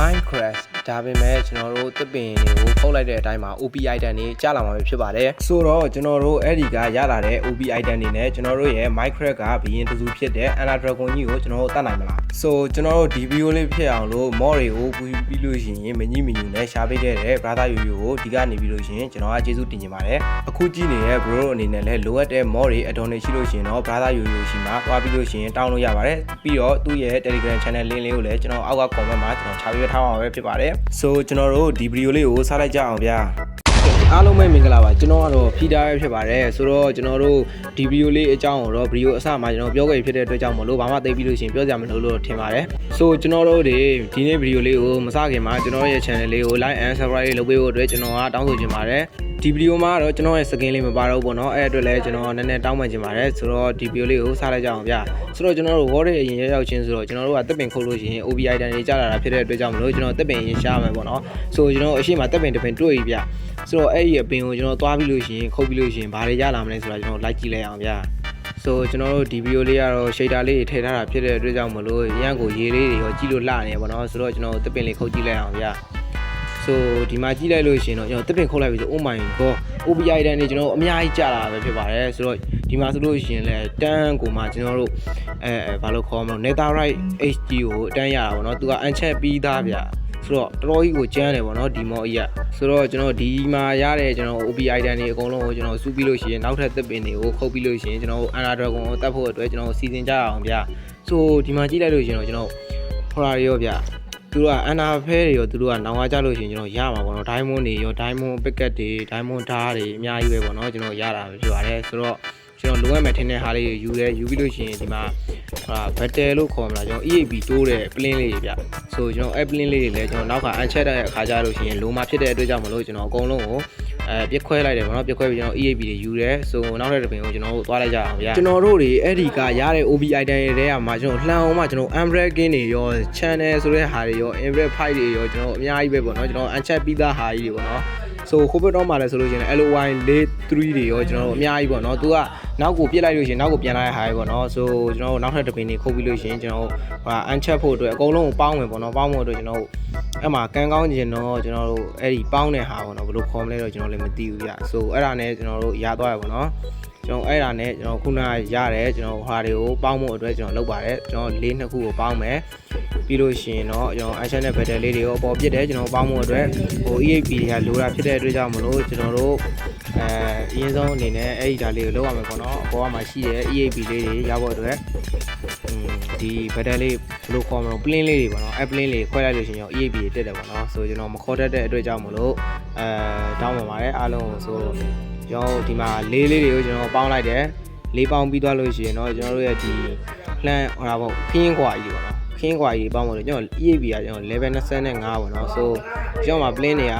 Minecraft ဒါပေမဲ့ကျွန်တော်တို့တစ်ပင်တွေကိုဖုတ်လိုက်တဲ့အတိုင်းမှာ OP item တွေကြာလာမှာဖြစ်ပါတယ်ဆိုတော့ကျွန်တော်တို့အဲ့ဒီကရလာတဲ့ OP item တွေနဲ့ကျွန်တော်တို့ရဲ့ Minecraft ကဘရင်တစုဖြစ်တဲ့ Ender Dragon ကြီးကိုကျွန်တော်တို့တတ်နိုင်မလားဆိုကျွန်တော်တို့ဒီ video လေးဖြစ်အောင်လို့ mod တွေကိုပြီးလို့ရှိရင်မကြီးမညူနဲ့ရှားပေးခဲ့တဲ့ brother ယူယူကိုဒီကနေပြီးလို့ရှိရင်ကျွန်တော်ကကျေးဇူးတင်ချင်ပါတယ်အခုကြည့်နေတဲ့ bro အနေနဲ့လည်းလိုအပ်တဲ့ mod တွေအတော်နေရှိလို့ရှိရင်တော့ brother ယူယူရှိမှာတွားပြီးလို့ရှိရင်တောင်းလို့ရပါတယ်ပြီးတော့သူ့ရဲ့ Telegram channel link လေးကိုလည်းကျွန်တော်အောက်က comment မှာကျွန်တော်ချပေးထားပါမယ်ဖြစ်ပါတယ်ဆိုကျွန်တော်တို့ဒီ video လေးကိုစလိုက်ကြအောင်ဗျာအားလုံးပဲမင်္ဂလာပါကျွန်တော်ကတော့ Peter ပဲဖြစ်ပါတယ်ဆိုတော့ကျွန်တော်တို့ဒီ video လေးအကြောင်းကိုတော့ video အစမှာကျွန်တော်ပြောခဲ့ဖြစ်တဲ့အတွက်ကြောင့်မလို့ဘာမှသိပြီးလို့ရှိရင်ပြောကြမလို့ထင်ပါတယ်ဆိုကျွန်တော်တို့ဒီနေ့ video လေးကိုမစခင်မှာကျွန်တော်ရဲ့ channel လေးကို like and subscribe လုပ်ပေးဖို့အတွက်ကျွန်တော်ကတောင်းဆိုချင်ပါတယ်ဒီ video မှာတော့ကျွန်တော်ရဲ့ skin လေးမပါတော့ဘူးပေါ့နော်အဲ့အတွက်လည်းကျွန်တော်နည်းနည်းတောင်းပန်ချင်ပါတယ်ဆိုတော့ဒီ video လေးကိုစလိုက်ကြအောင်ဗျာဆိုတော့ကျွန်တော်တို့ word ရဲ့အရင်ရောက်ချင်းဆိုတော့ကျွန်တော်တို့ကတက်ပင်ခုတ်လို့ရှိရင် OB item တွေကြာလာတာဖြစ်တဲ့အတွက်ကြောင့်မလို့ကျွန်တော်တက်ပင်ရင်ရှားမယ်ပေါ့နော်ဆိုကျွန်တော်အရှိမတက်ပင်တစ်ပင်တွေ့ပြီဗျဆိုတော့အဲ့ဒီအပင်ကိုကျွန်တော်သွားပြီးလို့ရှိရင်ခုတ်ပြီးလို့ရှိရင်ဘာတွေရလာမလဲဆိုတာကျွန်တော် like ကြည့်လိုက်အောင်ဗျာဆိုကျွန်တော်တို့ဒီ video လေးကတော့ shader လေးထည့်ထားတာဖြစ်တဲ့အတွက်ကြောင့်မလို့ရန်ကိုရေးလေးတွေရောကြည့်လို့လှနေပေါ့နော်ဆိုတော့ကျွန်တော်တက်ပင်လေးခုတ်ကြည့်လိုက်အောင်ဗျာဆိုဒီမှာကြည့်လိုက်လို့ရှိရင်တော့ကျွန်တော်တက်ပင်ခုတ်လိုက်ပြီဆို oh my god OBI တန်းနေကျွန်တော်အများကြီးကြာလာပဲဖြစ်ပါတယ်ဆိုတော့ဒီမှာဆိုလို့ရှိရင်လည်းတန်းကိုမှကျွန်တော်တို့ဘာလို့ခေါ်မလဲ Netherite HD ကိုအတန်းရတာပေါ့နော်သူက uncheck ပြီးသားဗျဆိုတော့တော်တော်ကြီးကိုကျန်းတယ်ပေါ့နော်ဒီမော်ကြီးကဆိုတော့ကျွန်တော်ဒီမှာရတဲ့ကျွန်တော် OBI တန်းတွေအကုန်လုံးကိုကျွန်တော်စုပြီးလို့ရှိရင်နောက်ထပ်တက်ပင်တွေကိုခုတ်ပြီးလို့ရှိရင်ကျွန်တော် Ender Dragon ကိုတတ်ဖို့အတွက်ကျွန်တော်စီစဉ်ကြအောင်ဗျဆိုဒီမှာကြည့်လိုက်လို့ရှိရင်တော့ကျွန်တော်ဟော်ရာရောဗျသူတို့ကအန်နာဖဲတွေရောသူတို့ကနောင်ဝါကြလို့ရှိရင်ကျွန်တော်ရမှာပေါ့နော် diamond တွေရော diamond picket တွေ diamond ဓာတ်တွေအများကြီးပဲပေါ့နော်ကျွန်တော်ရတာပဲဖြစ်ပါတယ်ဆိုတော့ကျွန်တော်လိုအပ်မဲ့ထင်းတဲ့ဟာလေးယူပြီးလို့ရှိရင်ဒီမှာbattle လို့ခေါ်မလားကျွန်တော် EAP တိုးတဲ့ plane လေးတွေဗျဆိုကျွန်တော် plane လေးတွေလည်းကျွန်တော်နောက်က uncheck တဲ့အခါကျလို့ရှိရင်လိုမှဖြစ်တဲ့အတွက်ကြောင့်မလို့ကျွန်တော်အကုန်လုံးကိုပြက်ခွဲလိုက်တယ်ပေါ့နော်ပြက်ခွဲပြီးကျွန်တော် EAP တွေယူတယ်ဆိုနောက်တဲ့တစ်ပင်ကိုကျွန်တော်တို့သွားလိုက်ကြအောင်ဗျကျွန်တော်တို့တွေအဲ့ဒီကရတဲ့ OB item တွေကမှကျွန်တော်လှန်အောင်မှကျွန်တော် umbrella တွေရော channel ဆိုတဲ့ဟာတွေရော invert fight တွေရောကျွန်တော်အများကြီးပဲပေါ့နော်ကျွန်တော် uncheck ပြီးသားဟာကြီးတွေပေါ့နော်ဆိုခိုးဘက်တော့မှလည်းဆိုလို့ရှိရင် LOY 43တွေရောကျွန်တော်တို့အများကြီးပေါ့နော်သူကနောက်ကိုပြစ်လိုက်လို့ရှိရင်နောက်ကိုပြန်လာတဲ့ဟာကြီးပေါ့နော်ဆိုကျွန်တော်တို့နောက်ထပ်တစ်ပင်တွေခုတ်ပြီးလို့ရှိရင်ကျွန်တော်တို့uncheck ဖို့အတွက်အကုန်လုံးကိုပေါင်းမယ်ပေါ့နော်ပေါင်းဖို့အတွက်ကျွန်တော်တို့အဲ့မှာကန်းကောင်းကျင်တော့ကျွန်တော်တို့အဲ့ဒီပေါင်းတဲ့ဟာပေါ့နော်ဘယ်လိုခေါ်မလဲတော့ကျွန်တော်လည်းမသိဘူးဗျဆိုအဲ့ဒါနဲ့ကျွန်တော်တို့ရသွားရပေါ့နော်ကျွန်တော်အဲ့ဒါနဲ့ကျွန်တော်ခုနရတယ်ကျွန်တော်ဟာတွေကိုပေါင်းဖို့အတွက်ကျွန်တော်လုပ်ပါတယ်ကျွန်တော်၄နှစ်ခုကိုပေါင်းမယ်ပြီးလို့ရှိရင်တော့ကျွန်တော် action နဲ့ battle လေးတွေကိုအပေါ်ပြစ်တယ်ကျွန်တော်ပေါင်းဖို့အတွက်ဟို EAP တွေကလိုတာဖြစ်တဲ့အတွက်ကြောင့်မလို့ကျွန်တော်တို့အရင်ဆုံးအနေနဲ့အဲ့ဒီဓာတ်လေးကိုလုပ်ရမယ်ပေါ့နော်အပေါ်မှာရှိတဲ့ EAP လေးတွေရဖို့အတွက်ဒီ battle လေးဘယ်လိုခေါ်မလဲ plane လေးတွေပေါ့နော် plane လေးခွဲလိုက်လို့ရှိရင် EAP တွေတက်တယ်ပေါ့နော်ဆိုကျွန်တော်မခေါ်တတ်တဲ့အတွက်ကြောင့်မလို့တောင်းပန်ပါတယ်အားလုံးဆိုကျွန်တော်ဒီမှာလေးလေးတွေကိုကျွန်တော်ပေါင်းလိုက်တယ်လေးပေါင်းပြီးသွားလို့ရှိရင်တော့ကျွန်တော်တို့ရဲ့ဒီ plan ဟောတာပေါ့ခင်းခွာကြီးပေါ့နော်ခင်းခွာကြီးပေါင်းလို့ကျွန်တော် EAP ကကျွန်တော် level 25ပေါ့နော်ဆိုကျွန်တော်မှာ plane တွေက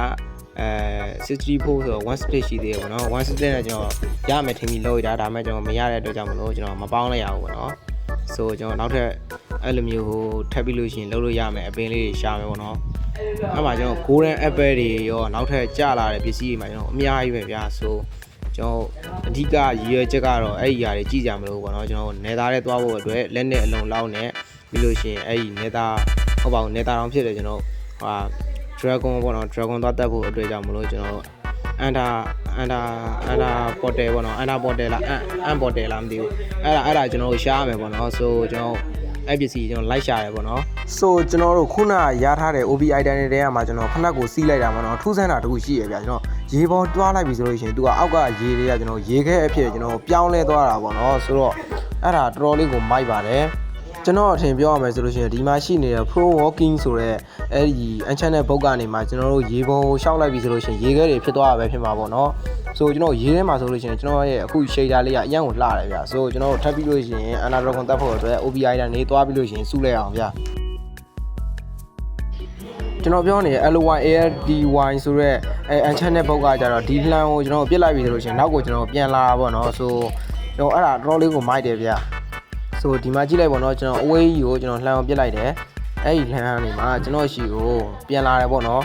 64ဆိုတော့1 split ရှိသေးတယ်ပေါ့နော်1 split နဲ့ကျွန်တော်ရမယ်ထင်ပြီးလောက်ရတာဒါမှကျွန်တော်မရတဲ့အတွက်ကြောင့်မလို့ကျွန်တော်မပေါင်းလိုက်ရဘူးပေါ့နော်ဆိုကျွန်တော်နောက်ထပ်အဲ့လိုမျိုးဟိုထပ်ပြီးလို့ရှိရင်လုပ်လို့ရမယ်အပင်လေးတွေရှာမယ်ပေါ့နော်အဲ့မှာကျွန်တော် golden apple တွေရောနောက်ထပ်ကျလာတဲ့ပစ္စည်းတွေမှာကျွန်တော်အများကြီးပဲဗျာဆိုကျွန်တော်အဓိကရည်ရွယ်ချက်ကတော့အဲ့ဒီຢာတွေကြည့်ကြမလို့ပေါ့နော်ကျွန်တော်နေသားတဲ့သွားဖို့အတွက်လက်နဲ့အလုံးလောက်နဲ့ပြီးလို့ရှိရင်အဲ့ဒီနေသားဟုတ်ပါဘူးနေသားတောင်ဖြစ်တယ်ကျွန်တော်ဟာ dragon ပေါ့နော် dragon သွားတက်ဖို့အတွက်ကြောင့်မလို့ကျွန်တော်အန်တာပေါ်တယ်ပေါ့နော်အန်တာပေါ်တယ်လားအန်ပေါ်တယ်လားမသိဘူးအဲ့ဒါကျွန်တော်ရှားရမယ်ပေါ့နော်ဆိုကျွန်တော်အဲ့ပစ္စည်းကျွန်တော်လိုက်ရှာတယ်ပေါ့နော်ဆိုကျွန်တော်တို့ခုနရထားတဲ့ OB item တွေထဲမှာကျွန်တော်ဖနက်ကိုစီးလိုက်တာပေါ့နော်ထူးဆန်းတာတခုရှိရဗျာကျွန်တော်ရေပေါ်တွားလိုက်ပြီဆိုလို့ရှိရင်သူကအောက်ကရေတွေကကျွန်တော်ရေခဲအဖြစ်ကျွန်တော်ပြောင်းလဲသွားတာပေါ့နော်ဆိုတော့အဲ့ဒါတော်တော်လေးကိုမိုက်ပါတယ်ကျွန်တော်အထင်ပြောရမယ်ဆိုလို့ရှိရင်ဒီမှာရှိနေတဲ့ pro walking ဆိုတဲ့အဲ့ဒီ enchant ဘုတ်ကနေမှကျွန်တော်တို့ရေပေါ်ကိုရှောက်လိုက်ပြီဆိုလို့ရှိရင်ရေခဲတွေဖြစ်သွားတာပဲဖြစ်မှာပေါ့နော်ဆိုကျွန်တော်ရေးထဲမှာဆိုလို့ရှိရင်ကျွန်တော်ရဲ့အခု shader လေးကအရင်ကိုလှတယ်ဗျာဆိုကျွန်တော်တို့ထပ်ပြီးလို့ရှိရင် Ender Dragon တက်ဖို့အတွက် OBI တန်းနေသွားပြီးလို့ရှိရင်စုလိုက်အောင်ဗျာကျွန်တော်ပြောနေတဲ့ LOY ALDY ဆိုတဲ့enchant ဘုတ်ကကြတော့ဒီ plan ကိုကျွန်တော်ပြစ်လိုက်ပြီဆိုလို့ရှိရင်နောက်ကိုကျွန်တော်ပြန်လာတာပေါ့နော်ဆိုကျွန်တော်အဲ့ဒါတော်တော်လေးကိုမိုက်တယ်ဗျာဆိုဒီမှာကြည့်လိုက်ပေါ့နော်ကျွန်တော်အဝေးကြီးကိုကျွန်တော်လှမ်းအောင်ပြစ်လိုက်တယ်အဲ့ဒီလှမ်းနေမှာကျွန်တော်ရှိကိုပြန်လာတယ်ပေါ့နော်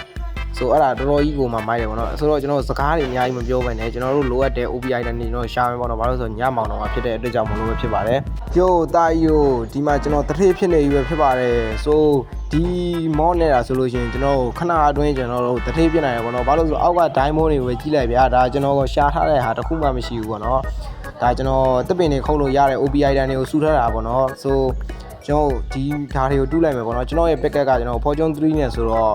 ဆိုအဲ့ဒါတော်တော်ကြီးကိုမှမိုက်တယ်ပေါ့နော်ဆိုတော့ကျွန်တော်စကားတွေအများကြီးမပြောဘဲနဲ့ကျွန်တော်တို့လိုအပ်တဲ့ OPI တန်းတွေကျွန်တော်ရှာမယ်ပေါ့နော်ဘာလို့ဆိုညမောင်တော့မှာဖြစ်တဲ့အတွက်ကြောင့်မလို့ပဲဖြစ်ပါတယ်ကျိုးတာယိုဒီမှာကျွန်တော်တထေးဖြစ်နေပြီပဲဖြစ်ပါတယ်ဆိုဒီမောနေတာဆိုလို့ရှိရင်ကျွန်တော်ခဏအတွင်းကျွန်တော်တို့တထေးဖြစ်နိုင်တယ်ပေါ့နော်ဘာလို့ဆိုအောက်ကဒိုင်းမိုးတွေကိုပဲကြီးလိုက်ဗျာဒါကျွန်တော်ရှာထားတဲ့ဟာတစ်ခုမှမရှိဘူးပေါ့နော်ဒါကျွန်တော်တပင်တွေခုတ်လို့ရတဲ့ OPI တန်းတွေကိုစုထားတာပေါ့နော်ဆိုကျွန်တော်ဒီဓာတ်တွေကိုတူးလိုက်မယ်ပေါ့နော်ကျွန်တော်ရဲ့ packet ကကျွန်တော် Fortune 3နဲ့ဆိုတော့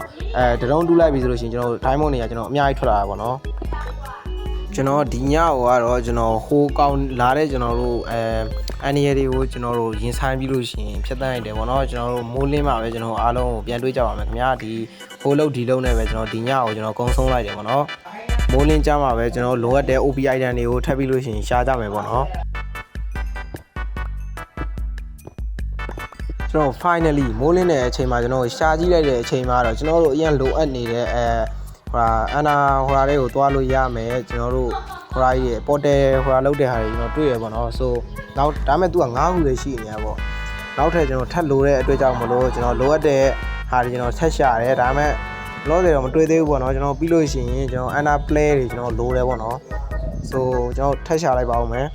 တရုံးတူးလိုက်ပြီဆိုလို့ရှိရင်ကျွန်တော် diamond တွေကကျွန်တော်အများကြီးထွက်လာတာပေါ့နော်ကျွန်တော်ဒီညဟိုကတော့ကျွန်တော်ဟိုကောင်လာတဲ့ကျွန်တော်တို့အန်နီရတွေကိုကျွန်တော်တို့ရင်ဆိုင်ပြီးလို့ရှိရင်ဖြတ်တန်းလိုက်တယ်ပေါ့နော်ကျွန်တော်တို့မိုးလင်းမှာပဲကျွန်တော်အားလုံးကိုပြန်တွေးကြပါမယ်ခင်ဗျာဒီဟိုလုတ်ဒီလုတ်နဲ့ပဲကျွန်တော်ဒီညကိုကျွန်တော်ကုန်းဆုံးလိုက်တယ်ပေါ့နော်မိုးလင်းကြမှာပဲကျွန်တော်လိုအပ်တဲ့ OPI တန်းတွေကိုထပ်ပြီးလို့ရှိရင်ရှားကြမယ်ပေါ့နော်ကျွန်တော် finally မိုးလင်းတဲ့အချိန်မှာကျွန်တော်ရှားကြည့်လိုက်တဲ့အချိန်မှာတော့ကျွန်တော်တို့အရင်လိုအပ်နေတဲ့ဟိုအနာဟိုလေးကိုသွားလို့ရမယ်ကျွန်တော်တို့ဟိုကြီးရဲ့ပေါ်တယ်ဟိုလောက်တဲ့ဟာတွေကျွန်တော်တွေ့ရပါတော့ဆိုနောက်ဒါမဲ့ तू က9ခုလေးရှိနေရပေါ့နောက်ထပ်ကျွန်တော်ထပ်လိုတဲ့အတွက်ကြောင့်မလို့ကျွန်တော်လိုအပ်တဲ့ဟာတွေကျွန်တော်ဆက်ရှာတယ်ဒါမဲ့လောဆယ်တော့မတွေ့သေးဘူးပေါ့နော်ကျွန်တော်ပြီးလို့ရှိရင်ကျွန်တော်အနာ play တွေကျွန်တော်လိုတယ်ပေါ့နော်ဆိုကျွန်တော်ထပ်ရှာလိုက်ပါဦးမယ်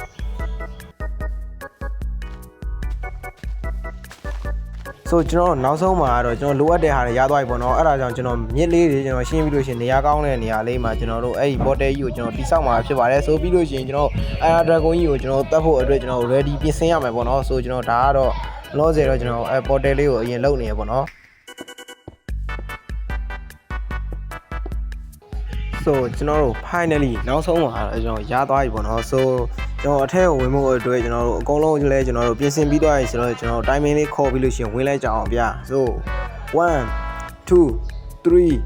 ဆိုကျွန်တော်နောက်ဆုံးမှာတော့ကျွန်တော်လိုအပ်တဲ့ဟာတွေရသွားပြီပေါ့နော်အဲ့ဒါကြောင့်ကျွန်တော်မြစ်လေးတွေကျွန်တော်ရှင်းပြီးလို့ရှိရင်နေရာကောင်းတဲ့နေရာလေးမှာကျွန်တော်တို့အဲ့ဒီ bottle ကြီးကိုကျွန်တော်တိဆောက်မှာဖြစ်ပါတယ်ဆိုပြီးလို့ရှိရင်ကျွန်တော်Ender Dragon ကြီးကိုကျွန်တော်တတ်ဖို့အတွက်ကျွန်တော် ready ပြင်ဆင်ရမယ်ပေါ့နော်ဆိုကျွန်တော်ဒါကတော့လောဆယ်တော့ကျွန်တော်bottle လေးကိုအရင်လုပ်နေရပေါ့နော်ဆိုကျွန်တော်တို့ finally နောက်ဆုံးမှာကျွန်တော်ရသွားပြီပေါ့နော်ဆိုကျွန်တော်အထက်ကိုဝင်ဖို့အတွက်ကျွန်တော်တို့အကုန်လုံးလည်းကျွန်တော်တို့ပြင်ဆင်ပြီးသွားပြီဆိုတော့ကျွန်တော် timing လေးခေါ်ပြီးလို့ရှိရင်ဝင်လိုက်ကြအောင်ဗျာဆို1 2 3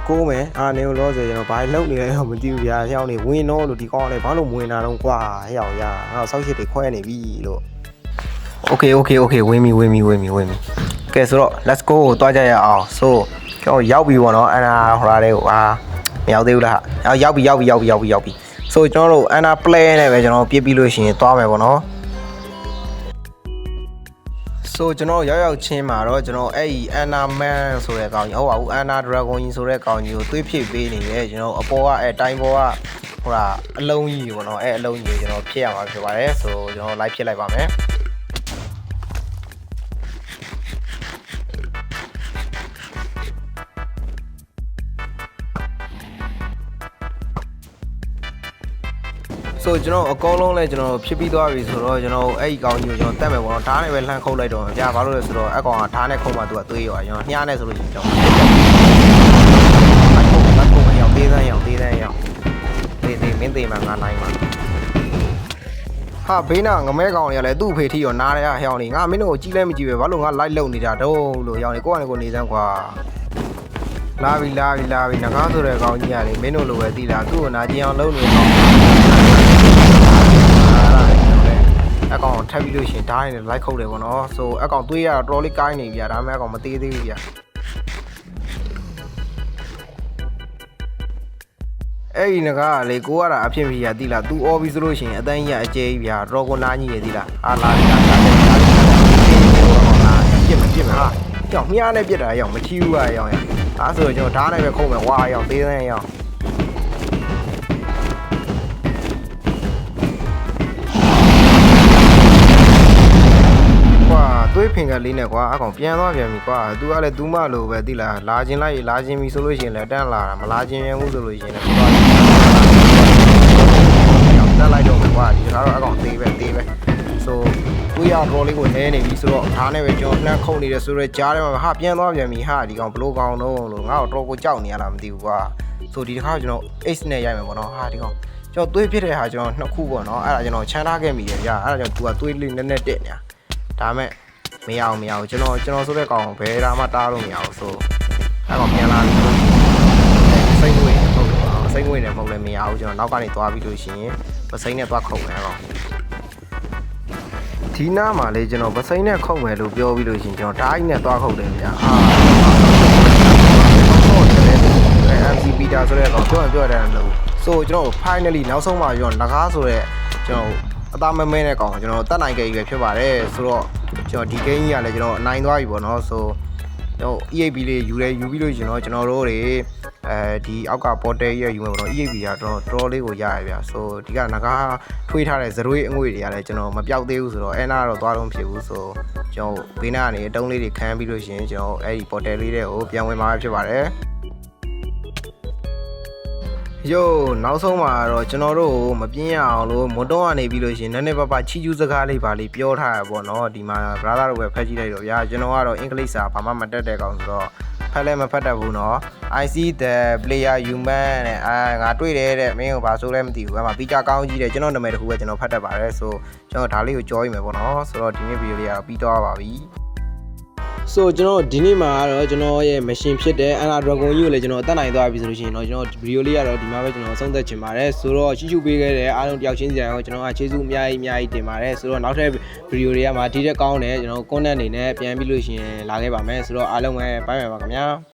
ကိုမယ်နေလို့ဆိုကျွန်တော်ဘာလုပ်နေလဲတော့မသိဘူးဗျာဟျောင်းနေဝင်တော့လို့ဒီကောင်းလေးဘာလို့မဝင်တာတော့ကွာဟျောင်းရငါ့ဆောက်ရှစ်တွေခွဲနေပြီလို့ okay ဝင်ပြီကဲဆိုတော့ let's go ကိုတွားကြရအောင်ဆိုကျွန်တော်ရောက်ပြီပေါ့နော်အဲ့ဒါဟိုလာတဲ့ဟိုမရောက်သေးဘူးလားရောက်ပြီဆိုကျွန်တော်တို့ Anna play နဲ့ပဲကျွန်တော်ပြစ်ပြီးလို့ရှိရင်သွားမယ်ပေါ့နော်ဆိုကျွန်တော်ရောက်ချင်းမှာတော့ကျွန်တော်အဲ့ဒီ Anna Man ဆိုတဲ့ကောင်ကြီးဟုတ်ပါဘူး Anna Dragon ကြီးဆိုတဲ့ကောင်ကြီးကိုသွေးဖြစ်ပေးနေတယ်ကျွန်တော်အပေါ်ကအဲ့တိုင်းပေါ်ကဟိုအလုံးကြီးပေါ့နော်အဲ့အလုံးကြီးကိုကျွန်တော်ဖြစ်ရမှာဖြစ်ပါတယ်ဆိုကျွန်တော် live ဖြစ်လိုက်ပါမယ်ဆိုကျွန်တော်အကောလုံးလဲကျွန်တော်ဖြစ်ပြီးသွားပြီဆိုတော့ကျွန်တော်အဲ့ဒီကောင်ကြီးကိုကျွန်တော်တက်မယ်ပေါ့နော်ဓာတ်နဲ့ပဲလှမ်းခုတ်လိုက်တော့ကြာဘာလို့လဲဆိုတော့အကောင်ကဓာတ်နဲ့ခုတ်မှသူကသွေးရောကျွန်တော်ညှားနဲ့ဆိုလို့ရှိရင်ကျွန်တော်လက်ခုတ်မရောက်သေးသေးမင်းသေးမှငါနိုင်မှာဟာဘေးနာငမဲကောင်တွေကလည်းသူ့ဖေထီရောနားရဟျောင်းနေငါမင်းတို့ကိုကြီးလဲမကြည့်ပဲဘာလို့ငါလိုက်လုံနေတာတော့လို့ဟျောင်းနေကိုကနေကိုနေစမ်းကွာလာပြီငကားဆိုတဲ့ကောင်ကြီးကလေမင်းတို့လိုပဲသိလားသူ့ကိုနာကျင်အောင်လုပ်နေတော့အကောင်ထပ်ပြီးလို့ရှိရင်ဓာတ်နဲ့လိုက်ခုတ်တယ်ပေါ့နော်ဆိုအကောင်သွေးရတော့တော်လေးကိုင်းနေပြီဒါမှမဟုတ်အကောင်မသေးသေးဘူးဗျအဲ့ဒီငကားကလေကိုကတော့အဖြစ်ဖြစ်ရသိလား तू အော်ပြီးဆိုလို့ရှိရင်အတန်းကြီးကအကျဲကြီးဗျာတော်ကိုနားကြီးနေသိလားအာလာပြစ်မဟာကြောင်မြားနဲ့ပြစ်တာရောက်မထီးဘူးอ่ะရောက်ဒါဆိုတော့ကျွန်တော်ဓာတ်နဲ့ပဲခုတ်မယ်ဝါရောက်သေးသေးရောက်သွေးဖင်ကလေးနဲ့ကွာအကောင်ပြန်သွားပြန်ပြီကွာ तू ကလည်း तू မလို့ပဲသိလားလာခြင်းပြီဆိုလို့ရှိရင်လည်းတန်းလာတာမလာခြင်းရင်ဘူးဆိုလို့ရှိရင်လည်းတက်လိုက်တော့ကွာဒီကတော့အကောင်သေးပဲဆိုသွေးရတော်လေးကိုနဲနေပြီဆိုတော့ဓာတ်နဲ့ပဲကျွန်တော်နှက်ခုတ်နေတယ်ဆိုတော့ကြားထဲမှာဟာပြန်သွားပြန်ပြီဟာဒီကောင်ဘလို့ကောင်တော့လို့ငါ့ကိုတော်ကိုကြောက်နေရလားမသိဘူးကွာဆိုဒီတစ်ခါကျွန်တော် Ace နဲ့ရိုက်မယ်ပေါ့နော်ဟာဒီကောင်ကျွန်တော်သွေးဖြစ်တဲ့ဟာကျွန်တော်နှစ်ခုပေါ့နော်အဲ့ဒါကျွန်တော်ချမ်းထားခဲ့မိတယ်ဗျာအဲ့ဒါကြောင့် तू ကသွေးလေးနည်းနည်းတက်နေတာဒါမဲ့မရအောင်ကျွန်တော်ဆိုတဲ့ကောင်ဘယ်ဒါမှတားလို့မရအောင်ဆိုအဲ့ကောင်ပြန်လာပြီစိတ်ငွေနဲ့မဟုတ်လည်းမရဘူးကျွန်တော်နောက်ကနေသွားပြီးလို့ရှိရင်ပစိမ့်နဲ့သွားခုတ်မယ်အဲ့ကောင်ဒီနားမှာလေကျွန်တော်ပစိမ့်နဲ့ခုတ်မယ်လို့ပြောပြီးလို့ရှိရင်ကျွန်တော်ဓာတ်ကြီးနဲ့သွားခုတ်တယ်ဗျာMC Peter ဆိုတဲ့ကောင်ပြောတယ်လို့ဆိုကျွန်တော် finally နောက်ဆုံးမှာကျွန်တော်ငကားဆိုတဲ့ကျွန်တော်အသားမဲတဲ့ကောင်ကျွန်တော်တတ်နိုင်ခဲ့ပြီဖြစ်ပါတယ်ဆိုတော့ကျွန်တော်ဒီ game ကြီးကလည်းကျွန်တော်အနိုင်သွားပြီပေါ့နော်ဆို ကျွန်တော် EAP လေးယူပြီးလို့ကျွန်တော်တို့တွေဒီအောက်က portal ရဲ့ယူမယ်ပေါ့နော် EAP ကတော့တော်လေးကိုရရဗျာဆိုဒီကငကားထွေးထားတဲ့ဇရွေးအငွေတွေကလည်းကျွန်တော်မပြောက်သေးဘူးဆိုတော့အဲ့နာတော့သွားလို့မဖြစ်ဘူးဆိုကျွန်တော်ဘေးနားကနေတုံးလေးတွေခန်းပြီးလို့ရှိရင်ကျွန်တော်အဲ့ဒီ portal လေးတွေကိုပြန်ဝင်มาဖြစ်ပါတယ်နောက်ဆုံးမှာတော့ကျွန်တော်တို့မပြင်းရအောင်လို့မွန်တုံးကနေပြီးလို့ရှိရင်နည်းနည်းပါးချီကျူးစကားလေးပါလေးပြောထားရပေါ့နော်ဒီမှာ brother တို့ပဲဖက်ကြည့်လိုက်တော့ဗျာကျွန်တော်ကတော့အင်္ဂလိပ်စာဘာမှမတတ်တဲ့ကောင်ဆိုတော့ဖက်လည်းမဖတ်တတ်ဘူးနော် I see the player human နဲ့ငါတွေ့တယ်တဲ့မင်းကိုဘာဆိုလဲမသိဘူးအဲ့မှာပြီးကြကောင်းကြီးတယ်ကျွန်တော်နာမည်တခုပဲကျွန်တော်ဖတ်တတ်ပါတယ်ဆိုကျွန်တော်ဒါလေးကိုကြောရမယ်ပေါ့နော်ဆိုတော့ဒီနေ့ဗီဒီယိုလေးကတော့ပြီးသွားပါပြီဆိုကျွန်တော်ဒီနေ့မှာတော့ကျွန်တော်ရဲ့ machine ဖြစ်တဲ့ Ender Dragon ကြီးကိုလည်းကျွန်တော်အသက်နိုင်သွားပြီဆိုလို့ရှိရင်တော့ကျွန်တော်ဗီဒီယိုလေးကတော့ဒီမှာပဲကျွန်တော်ဆုံးသက်ချင်ပါတယ်ဆိုတော့ချီချူပေးခဲ့တဲ့အားလုံးတယောက်ချင်းစီတိုင်းကိုကျွန်တော်ကကျေးဇူးအများကြီးတင်ပါတယ်ဆိုတော့နောက်ထပ်ဗီဒီယိုတွေကမှဒီတက်ကောင်းတယ်ကျွန်တော် content အနေနဲ့ပြန်ပြီးလို့ရှိရင်လာခဲ့ပါမယ်ဆိုတော့အားလုံးပဲ bye bye ပါခင်ဗျာ